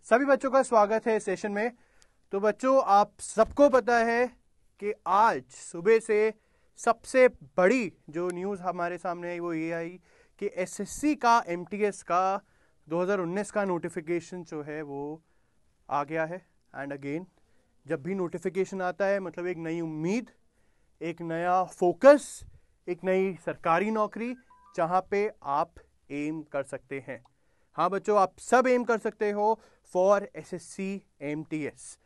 सभी बच्चों का स्वागत है इस सेशन में। तो बच्चों, आप सबको पता है कि आज सुबह से सबसे बड़ी जो न्यूज़ हमारे सामने आई वो ये आई कि एसएससी का एमटीएस का 2019 का नोटिफिकेशन जो है वो आ गया है। एंड अगेन, जब भी नोटिफिकेशन आता है मतलब एक नई उम्मीद, एक नया फोकस, एक नई सरकारी नौकरी जहाँ पे आप एम कर सकते हैं। हाँ बच्चों, आप सब एम कर सकते हो फॉर एसएससी एमटीएस।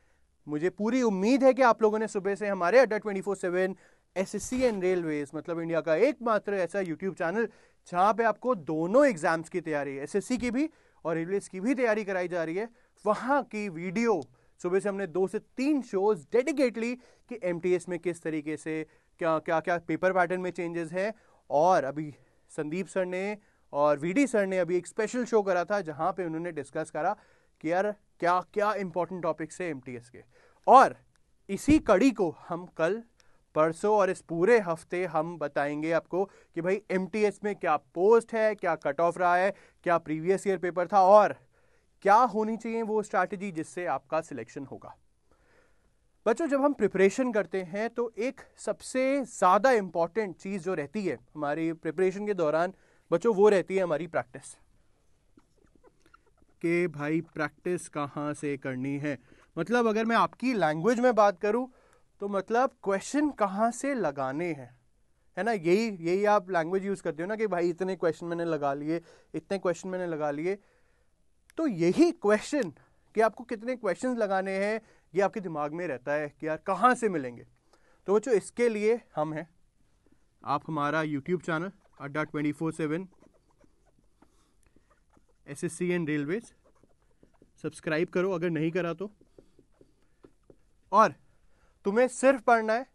मुझे पूरी उम्मीद है कि आप लोगों ने सुबह से हमारे अड्डा 24/7 एसएससी एंड रेलवेज मतलब इंडिया का एकमात्र ऐसा यूट्यूब चैनल जहाँ पे आपको दोनों एग्जाम्स की तैयारी, एसएससी की भी और रेलवेज की भी तैयारी कराई जा रही है, वहाँ की वीडियो सुबह से हमने 2 से 3 शोज डेडिकेटली कि एमटीएस में किस तरीके से क्या क्या क्या पेपर पैटर्न में चेंजेस हैं। और अभी संदीप सर ने और वीडी सर ने अभी एक स्पेशल शो करा था जहाँ पे उन्होंने डिस्कस करा कि यार क्या क्या इंपॉर्टेंट टॉपिक्स है एमटीएस के। और इसी कड़ी को हम कल परसों और इस पूरे हफ्ते हम बताएंगे आपको कि भाई एमटीएस में क्या पोस्ट है, क्या कट ऑफ रहा है, क्या प्रीवियस ईयर पेपर था और क्या होनी चाहिए वो स्ट्रैटेजी जिससे आपका सिलेक्शन होगा। बच्चों, जब हम प्रिपरेशन करते हैं तो एक सबसे ज़्यादा इंपॉर्टेंट चीज़ जो रहती है हमारी प्रिपरेशन के दौरान बच्चों, वो रहती है हमारी प्रैक्टिस। कि भाई प्रैक्टिस कहाँ से करनी है। मतलब अगर मैं आपकी लैंग्वेज में बात करूँ तो मतलब क्वेश्चन कहाँ से लगाने हैं, है ना। यही आप लैंग्वेज यूज़ करते हो ना कि भाई इतने क्वेश्चन मैंने लगा लिए, इतने क्वेश्चन मैंने लगा लिए। तो यही क्वेश्चन कि आपको कितने क्वेश्चन लगाने हैं ये आपके दिमाग में रहता है कि यार कहाँ से मिलेंगे। तो बच्चों, इसके लिए हम हैं, आप हमारा यूट्यूब चैनल अड्डा 24/7 एसएससी एंड रेलवेज सब्सक्राइब करो अगर नहीं करा तो। और तुम्हें सिर्फ पढ़ना है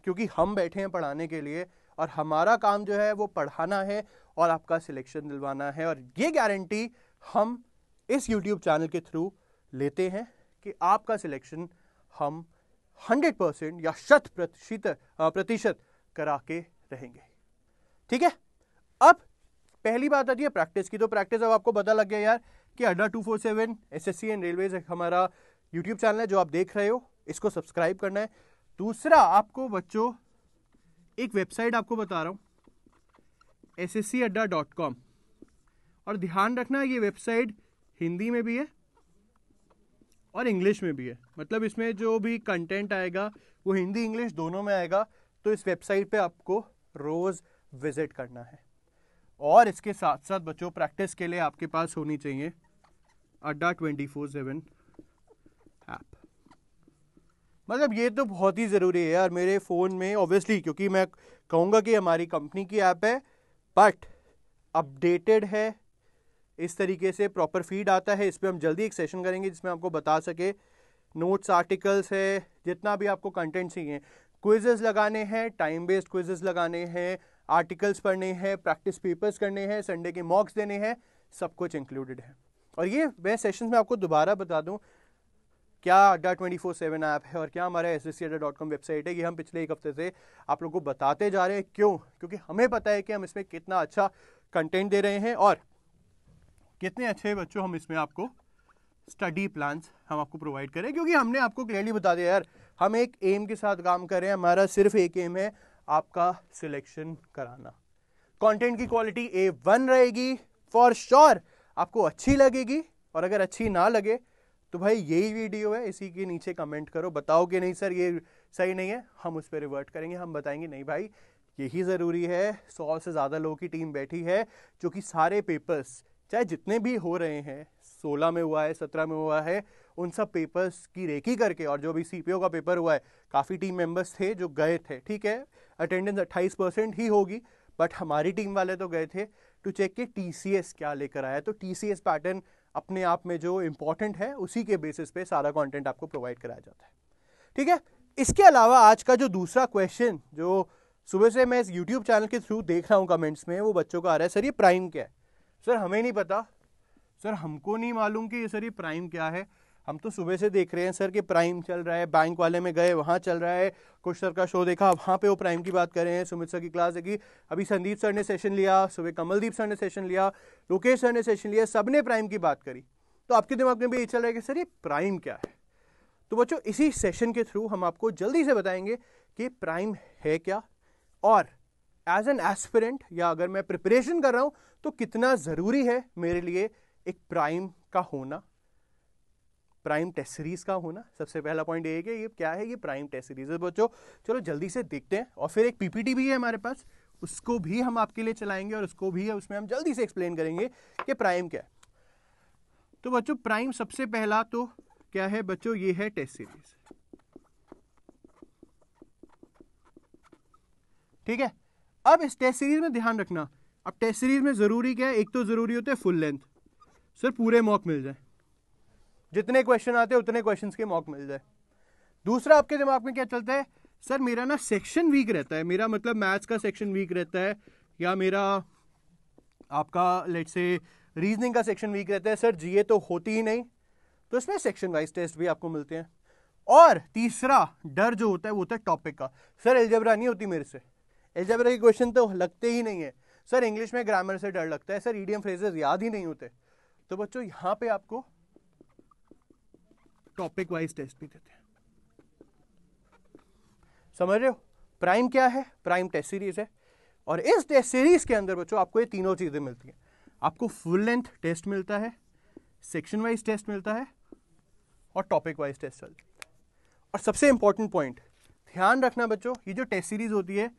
क्योंकि हम बैठे हैं पढ़ाने के लिए और हमारा काम जो है वो पढ़ाना है और आपका सिलेक्शन दिलवाना है। और ये गारंटी हम इस यूट्यूब चैनल के थ्रू लेते हैं कि आपका सिलेक्शन हम 100% या 100% करा के रहेंगे। ठीक है। अब पहली बात आती है प्रैक्टिस की। तो प्रैक्टिस अब आपको पता लग गया यार कि अड्डा 247 एसएससी एंड रेलवेज हमारा यूट्यूब चैनल है जो आप देख रहे हो, इसको सब्सक्राइब करना है। दूसरा, आपको बच्चों एक वेबसाइट आपको बता रहा हूं, sscadda.com। और ध्यान रखना ये वेबसाइट हिंदी में भी है और इंग्लिश में भी है। मतलब इसमें जो भी कंटेंट आएगा वो हिंदी इंग्लिश दोनों में आएगा। तो इस वेबसाइट पे आपको रोज विजिट करना है। और इसके साथ साथ बच्चों प्रैक्टिस के लिए आपके पास होनी चाहिए अड्डा 24/7 ऐप। मतलब ये तो बहुत ही ज़रूरी है यार मेरे फ़ोन में, ऑब्वियसली क्योंकि मैं कहूँगा कि हमारी कंपनी की ऐप है बट अपडेटेड है, इस तरीके से प्रॉपर फीड आता है। इस पर हम जल्दी एक सेशन करेंगे जिसमें आपको बता सके नोट्स, आर्टिकल्स है, जितना भी आपको कंटेंट चाहिए, क्विजेस लगाने हैं, टाइम बेस्ड क्विजेस लगाने हैं, आर्टिकल्स पढ़ने हैं, प्रैक्टिस पेपर्स करने हैं, संडे के मॉक्स देने हैं, सब कुछ इंक्लूडेड है। और ये मैं सेशन में आपको दोबारा बता दूं क्या अड्डा 24/7 ऐप है और क्या हमारा sscadda.com वेबसाइट है। ये हम पिछले एक हफ्ते से आप लोगों को बताते जा रहे हैं। क्यों? क्योंकि हमें पता है कि हम इसमें कितना अच्छा कंटेंट दे रहे हैं और कितने अच्छे बच्चों हम इसमें आपको स्टडी प्लान्स हम आपको प्रोवाइड करें। क्योंकि हमने आपको क्लियरली बता दिया यार हम एक एम के साथ काम कर रहे हैं, हमारा सिर्फ एक एम है आपका सिलेक्शन कराना। कंटेंट की क्वालिटी A1 रहेगी फॉर श्योर, आपको अच्छी लगेगी। और अगर अच्छी ना लगे तो भाई यही वीडियो है, इसी के नीचे कमेंट करो, बताओ कि नहीं सर ये सही नहीं है, हम उस पर रिवर्ट करेंगे। हम बताएंगे नहीं भाई यही ज़रूरी है। 100 से ज़्यादा लोगों की टीम बैठी है जो कि सारे पेपर्स चाहे जितने भी हो रहे हैं, 16 में हुआ है, 17 में हुआ है, उन सब पेपर्स की रेकी करके, और जो भी सीपीओ का पेपर हुआ है काफ़ी टीम मेंबर्स थे जो गए थे। ठीक है, अटेंडेंस 28% ही होगी बट हमारी टीम वाले तो गए थे टू चेक के टीसीएस क्या लेकर आया। तो टीसीएस पैटर्न अपने आप में जो इंपॉर्टेंट है उसी के बेसिस पे सारा कंटेंट आपको प्रोवाइड कराया जाता है। ठीक है। इसके अलावा आज का जो दूसरा क्वेश्चन जो सुबह से मैं इस यूट्यूब चैनल के थ्रू देख रहा हूँ कमेंट्स में, वो बच्चों का आ रहा है, सर ये प्राइम क्या है। सर हमें नहीं पता, सर हमको नहीं मालूम कि ये सर ये प्राइम क्या है। हम तो सुबह से देख रहे हैं सर कि प्राइम चल रहा है, बैंक वाले में गए वहाँ चल रहा है, कुछ सर का शो देखा वहाँ पे वो प्राइम की बात कर रहे हैं, सुमित सर की क्लास देखी, अभी संदीप सर ने सेशन लिया, सुबह कमलदीप सर ने सेशन लिया, लोकेश सर ने सेशन लिया, सब ने प्राइम की बात करी। तो आपके दिमाग में भी ये चल रहा है कि सर ये प्राइम क्या है। तो बच्चों इसी सेशन के थ्रू हम आपको जल्दी से बताएंगे कि प्राइम है क्या, और एज एन एस्पिरेंट या अगर मैं प्रिपरेशन कर रहा हूं तो कितना जरूरी है मेरे लिए एक प्राइम का होना, प्राइम टेस्ट सीरीज का होना। सबसे पहला पॉइंट ये है कि ये क्या है, ये प्राइम टेस्ट सीरीज है बच्चों। चलो जल्दी से देखते हैं, और फिर एक पीपीटी भी है हमारे पास, उसको भी हम आपके लिए चलाएंगे और उसको भी उसमें हम जल्दी से एक्सप्लेन करेंगे कि प्राइम क्या है। तो बच्चों प्राइम सबसे पहला तो क्या है बच्चों, ये है टेस्ट सीरीज। ठीक है, अब इस टेस्ट सीरीज में ध्यान रखना, अब टेस्ट सीरीज में जरूरी क्या है, एक तो जरूरी होता है फुल लेंथ, सर पूरे मॉक मिल जाए, जितने क्वेश्चन आते हैं उतने क्वेश्चंस के मॉक मिल जाए। दूसरा आपके दिमाग में क्या चलता है, सर मेरा ना सेक्शन वीक रहता है, मेरा मतलब मैथ्स का सेक्शन वीक रहता है, या मेरा आपका लेट से रीजनिंग का सेक्शन वीक रहता है, सर जीए तो होती ही नहीं, तो इसमें सेक्शन वाइज टेस्ट भी आपको मिलते हैं। और तीसरा डर जो होता है वो होता है टॉपिक का, सर अलजेब्रा नहीं होती मेरे से, अलजेब्रा के क्वेश्चन तो लगते ही नहीं है, सर इंग्लिश में ग्रामर से डर लगता है, सर ईडियम फ्रेजेस याद ही नहीं होते। तो बच्चों यहां पे आपको टॉपिक वाइज टेस्ट भी देते हैं, समझ रहे हो। प्राइम क्या है, प्राइम टेस्ट सीरीज है, और इस टेस्ट सीरीज के अंदर बच्चों आपको ये तीनों चीजें मिलती हैं। आपको फुल लेंथ टेस्ट मिलता है, सेक्शन वाइज टेस्ट मिलता है, और टॉपिक वाइज टेस्ट मिलता है। और सबसे इंपॉर्टेंट पॉइंट ध्यान रखना बच्चों, ये जो टेस्ट सीरीज होती है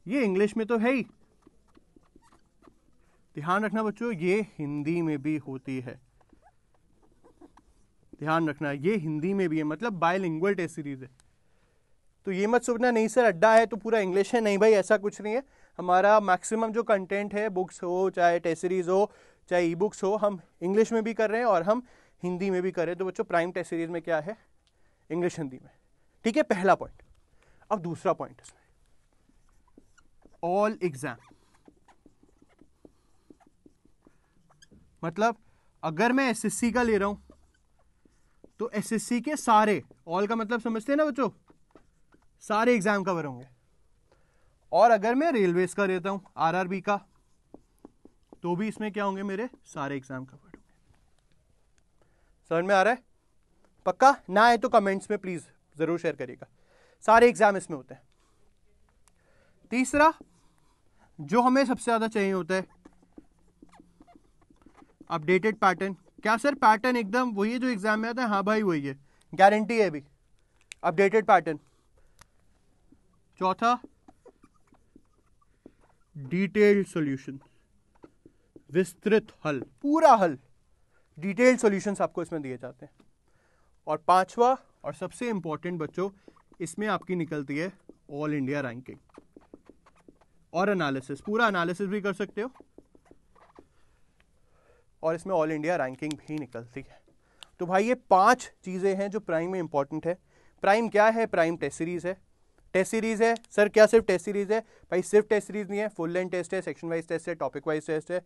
ये इंग्लिश में तो है ही, ध्यान रखना बच्चों ये हिंदी में भी होती है, ध्यान रखना ये हिंदी में भी है, मतलब बायलिंगुअल टेस्ट सीरीज है। तो ये मत सोचना नहीं सर अड्डा है तो पूरा इंग्लिश है, नहीं भाई ऐसा कुछ नहीं है। हमारा मैक्सिमम जो कंटेंट है, बुक्स हो चाहे टेस्ट सीरीज हो चाहे ई बुक्स हो, हम इंग्लिश में भी कर रहे हैं और हम हिंदी में भी कर रहे हैं। तो बच्चों प्राइम टेस्ट सीरीज में क्या है, इंग्लिश हिंदी में। ठीक है, पहला पॉइंट। अब दूसरा पॉइंट इसमें ऑल एग्जाम, मतलब अगर मैं एसएससी का ले रहा हूं तो एसएससी के सारे, ऑल का मतलब समझते हैं ना बच्चों, सारे एग्जाम कवर होंगे। और अगर मैं रेलवेज का लेता हूं आरआरबी का, तो भी इसमें क्या होंगे, मेरे सारे एग्जाम कवर होंगे। समझ में आ रहा है, पक्का ना आए तो कमेंट्स में प्लीज जरूर शेयर करिएगा। सारे एग्जाम इसमें होते हैं। तीसरा जो हमें सबसे ज्यादा चाहिए होता है, अपडेटेड पैटर्न। क्या सर पैटर्न एकदम वही है जो एग्जाम में आता है, हाँ भाई वही है, गारंटी है भी, अपडेटेड पैटर्न। चौथा डिटेल्ड सॉल्यूशन, विस्तृत हल, पूरा हल, डिटेल्ड सॉल्यूशंस आपको इसमें दिए जाते हैं। और पांचवा और सबसे इंपॉर्टेंट बच्चों, इसमें आपकी निकलती है ऑल इंडिया रैंकिंग और एनालिसिस, पूरा एनालिसिस भी कर सकते हो, और इसमें ऑल इंडिया रैंकिंग भी निकलती है। तो भाई ये 5 चीजें हैं जो प्राइम में इंपॉर्टेंट है। प्राइम क्या है, प्राइम टेस्ट सीरीज है। टेस्ट सीरीज है सर, क्या सिर्फ टेस्ट सीरीज है, भाई सिर्फ टेस्ट सीरीज नहीं है, फुल लेंथ टेस्ट है, सेक्शन वाइज टेस्ट है, टॉपिक वाइज टेस्ट है,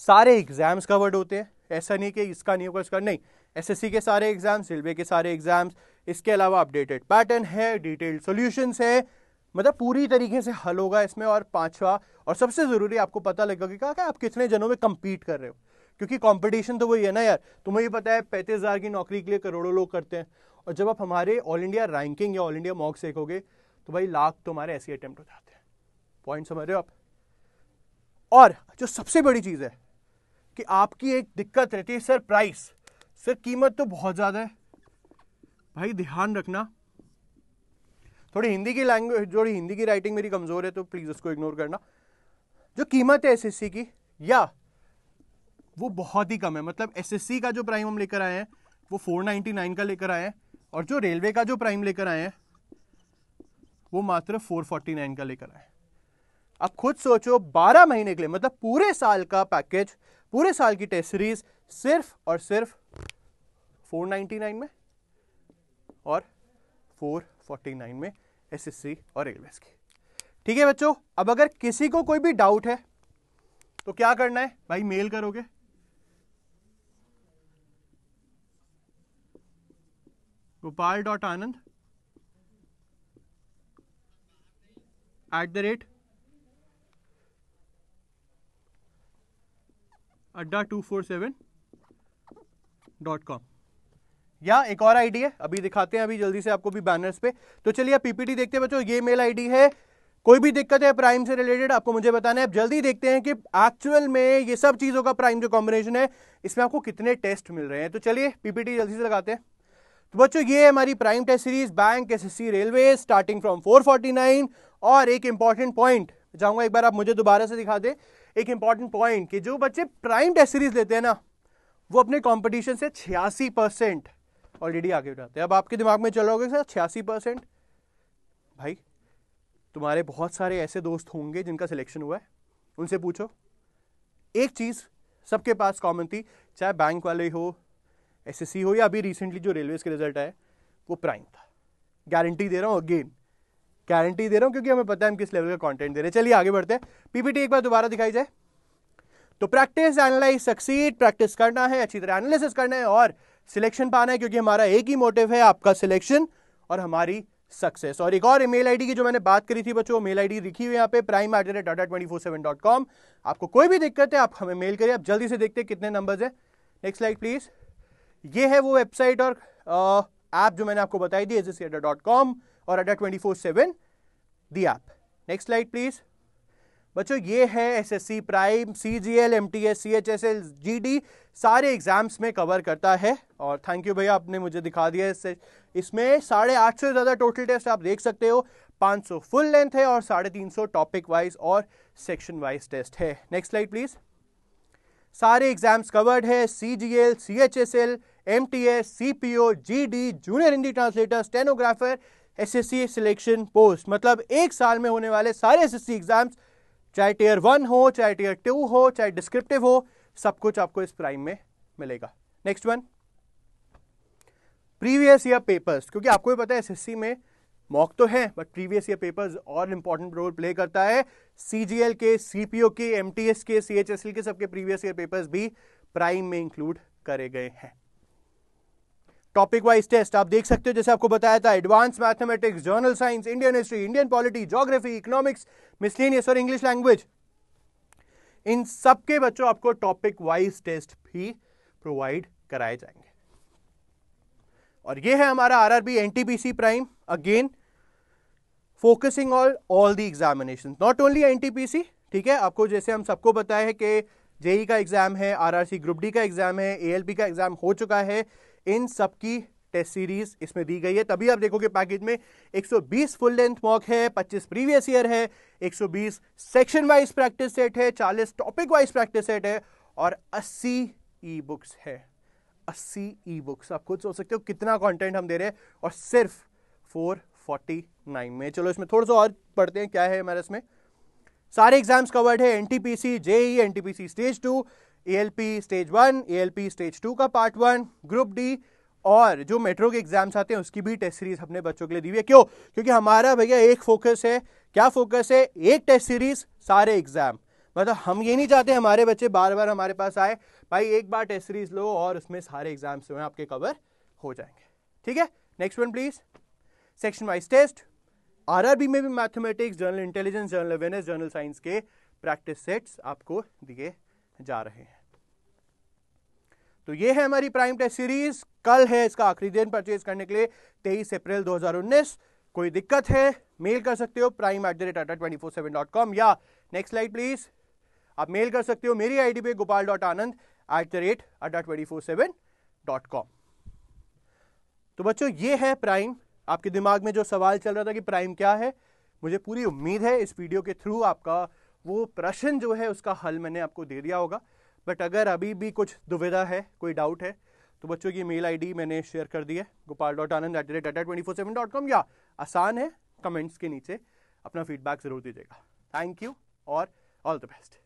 सारे एग्जाम्स कवर्ड होते हैं। ऐसा नहीं कि इसका नहीं होगा इसका नहीं, एसएससी के सारे एग्जाम्स, रेलवे के सारे एग्जाम्स, इसके अलावा अपडेटेड पैटर्न है, डिटेल्ड सॉल्यूशंस है, मतलब पूरी तरीके से हल होगा इसमें। और पांचवा और सबसे जरूरी, आपको पता लगेगा कि आप कितने जनों में कंपीट कर रहे हो, क्योंकि कंपटीशन तो वही है ना यार, तुम्हें भी पता है 35,000 की नौकरी के लिए करोड़ों लोग करते हैं, और जब आप हमारे ऑल इंडिया रैंकिंग या ऑल इंडिया मॉक्स देखोगे तो भाई लाख तुम्हारे ऐसे अटेम्प्ट हो जाते हैं। पॉइंट समझ रहे हो आप। और जो सबसे बड़ी चीज है कि आपकी एक दिक्कत रहती है, सर प्राइस, सर कीमत तो बहुत ज्यादा है। भाई ध्यान रखना, थोड़ी हिंदी की लैंग्वेज, जो हिंदी की राइटिंग मेरी कमजोर है तो प्लीज उसको इग्नोर करना। जो कीमत है एसएससी की, या वो बहुत ही कम है, मतलब एसएससी का जो प्राइम हम लेकर आए हैं वो 499 का लेकर आए हैं, और जो रेलवे का जो प्राइम लेकर आए हैं वो मात्र 449 का लेकर आए। अब खुद सोचो 12 महीने के लिए, मतलब पूरे साल का पैकेज, पूरे साल की टेस्ट सीरीज सिर्फ और सिर्फ 499 में और 449 में एसएससी और रेलवेज की। ठीक है बच्चों, अब अगर किसी को कोई भी डाउट है तो क्या करना है भाई, मेल करोगे gopal.anand@adda247 247.com। या एक और आईडी है, अभी दिखाते हैं अभी जल्दी से आपको भी बैनर्स पे। तो चलिए आप पीपीटी देखते हैं बच्चों, ये मेल आईडी है। कोई भी दिक्कत है प्राइम से रिलेटेड आपको मुझे बताना है। अब जल्दी देखते हैं कि एक्चुअल में ये सब चीजों का प्राइम जो कॉम्बिनेशन है इसमें आपको कितने टेस्ट मिल रहे हैं। तो चलिए पीपीटी जल्दी से लगाते हैं। तो बच्चों ये है हमारी prime test series, bank, SSC, railway, starting from 449। और एक इंपॉर्टेंट पॉइंट चाहूंगा एक बार आप मुझे दोबारा से दिखा दे, एक इंपॉर्टेंट पॉइंट कि जो बच्चे प्राइम टेस्ट सीरीज लेते हैं ना वो अपने कंपटीशन से 86% ऑलरेडी आगे जाते हैं। अब आपके दिमाग में चल रहा होगा सर 86%, भाई तुम्हारे बहुत सारे ऐसे दोस्त होंगे जिनका सिलेक्शन हुआ है, उनसे पूछो। एक चीज सबके पास कॉमन थी, चाहे बैंक वाले हो, एसएससी हो, या अभी रिसेंटली जो रेलवेज के रिजल्ट आए वो प्राइम था। गारंटी दे रहा हूं, अगेन गारंटी दे रहा हूं, क्योंकि हमें पता है हम किस लेवल का कंटेंट दे रहे हैं। चलिए आगे बढ़ते हैं। पीपीटी एक बार दोबारा दिखाई जाए तो प्रैक्टिस, एनालाइज, सक्सीड, प्रैक्टिस करना है, अच्छी तरह एनालिसिस करना है और सिलेक्शन पाना है, क्योंकि हमारा एक ही मोटिव है, आपका सिलेक्शन और हमारी सक्सेस। और एक और मेल आईडी की जो मैंने बात करी थी बच्चों, मेल आईडी लिखी हुई यहाँ पे prime@tata247.com। आपको कोई भी दिक्कत है आप हमें मेल करिए। आप जल्दी से देखते हैं कितने नंबर्स है। Next slide please. ये है वो वेबसाइट और ऐप जो मैंने आपको बताई थी, sscadda.com और ADDA 24/7 the app. Next slide please. बच्चों ये है SSC prime, CGL, MTS, CHSL, GD सारे एग्जाम्स में कवर करता है। और थैंक यू भैया, आपने मुझे दिखा दिया। इसमें 850 से ज्यादा टोटल टेस्ट आप देख सकते हो, 500 फुल लेंथ है और 350 टॉपिक वाइज और सेक्शन वाइज टेस्ट है। Next slide please. सारे एग्जाम्स कवर्ड है, CGL, CHSL, MTS, CPO, GD, junior Hindi translator, stenographer, SSC selection post. मतलब एक साल में होने वाले सारे एसएससी एग्जाम्स, चाहे टियर 1 हो, चाहे टियर 2 हो, चाहे डिस्क्रिप्टिव हो, सब कुछ आपको इस प्राइम में मिलेगा। Next one, previous year papers, क्योंकि आपको भी पता है एसएससी में मॉक तो है बट प्रीवियस ईयर पेपर्स और इंपॉर्टेंट रोल प्ले करता है। सीजीएल के, सीपीओ के, एमटीएस के, सीएचएसएल के सबके प्रीवियस ईयर पेपर्स भी प्राइम में इंक्लूड करे गए हैं। टॉपिक वाइज टेस्ट आप देख सकते हो, जैसे आपको बताया था, advance mathematics, journal science, Indian history, Indian polity, geography, economics, miscellaneous और इंग्लिश लैंग्वेज। इन सबके बच्चों आपको टॉपिक वाइज टेस्ट भी प्रोवाइड कराए जाएंगे। और ये है हमारा RRB NTPC prime, again focusing on all the examination, not only NTPC. ठीक है, आपको जैसे हम सबको बताया है कि जेई का एग्जाम है, आरआरसी ग्रुप डी का एग्जाम है, एएलपी का एग्जाम हो चुका है, इन सबकी टेस्ट सीरीज इसमें दी गई है। तभी आप देखोगे पैकेज में 120 फुल लेंथ मॉक है, 25 प्रीवियस ईयर है, 120 सेक्शन वाइज प्रैक्टिस सेट है, 40 टॉपिक वाइज प्रैक्टिस सेट है और 80 ई बुक्स है। 80 ई बुक्स, आप खुद सोच सकते हो कितना कंटेंट हम दे रहे हैं, और सिर्फ 449 में। चलो इसमें थोड़ा सा और पढ़ते हैं क्या है हमारे इसमें। सारे एग्जाम्स कवर्ड है, NTPC, JE, NTPC stage 2, ALP stage 1, ALP stage 2 का पार्ट 1, ग्रुप डी और जो मेट्रो के एग्जाम्स आते हैं उसकी भी टेस्ट सीरीज अपने बच्चों के लिए दी हुई है। क्यों? क्योंकि हमारा भैया एक फोकस है। क्या फोकस है? एक टेस्ट सीरीज, सारे एग्जाम। मतलब हम ये नहीं चाहते हमारे बच्चे बार बार हमारे पास आए, भाई एक बार टेस्ट सीरीज लो और उसमें सारे एग्जाम्स जो हैं आपके कवर हो जाएंगे। ठीक है, next one please. Section wise test, RRB में भी mathematics, general intelligence, general awareness, general science के प्रैक्टिस सेट्स आपको दिए जा रहे हैं। तो ये है हमारी प्राइम टेस्ट सीरीज। कल है इसका आखिरी दिन परचेज करने के लिए, 23 अप्रैल 2019। कोई दिक्कत है मेल कर सकते हो prime@tata247.com या नेक्स्ट स्लाइड प्लीज। आप मेल कर सकते हो मेरी आईडी पे gopal.anand@tata247.com। तो बच्चों ये है प्राइम। आपके दिमाग में जो सवाल चल रहा था कि प्राइम क्या है, मुझे पूरी उम्मीद है इस वीडियो के थ्रू आपका वो प्रश्न जो है उसका हल मैंने आपको दे दिया होगा। बट अगर अभी भी कुछ दुविधा है, कोई डाउट है, तो बच्चों की मेल आईडी मैंने शेयर कर दी है gopal.anand@tata247.com, या आसान है कमेंट्स के नीचे अपना फीडबैक जरूर दीजिएगा। थैंक यू और ऑल द बेस्ट।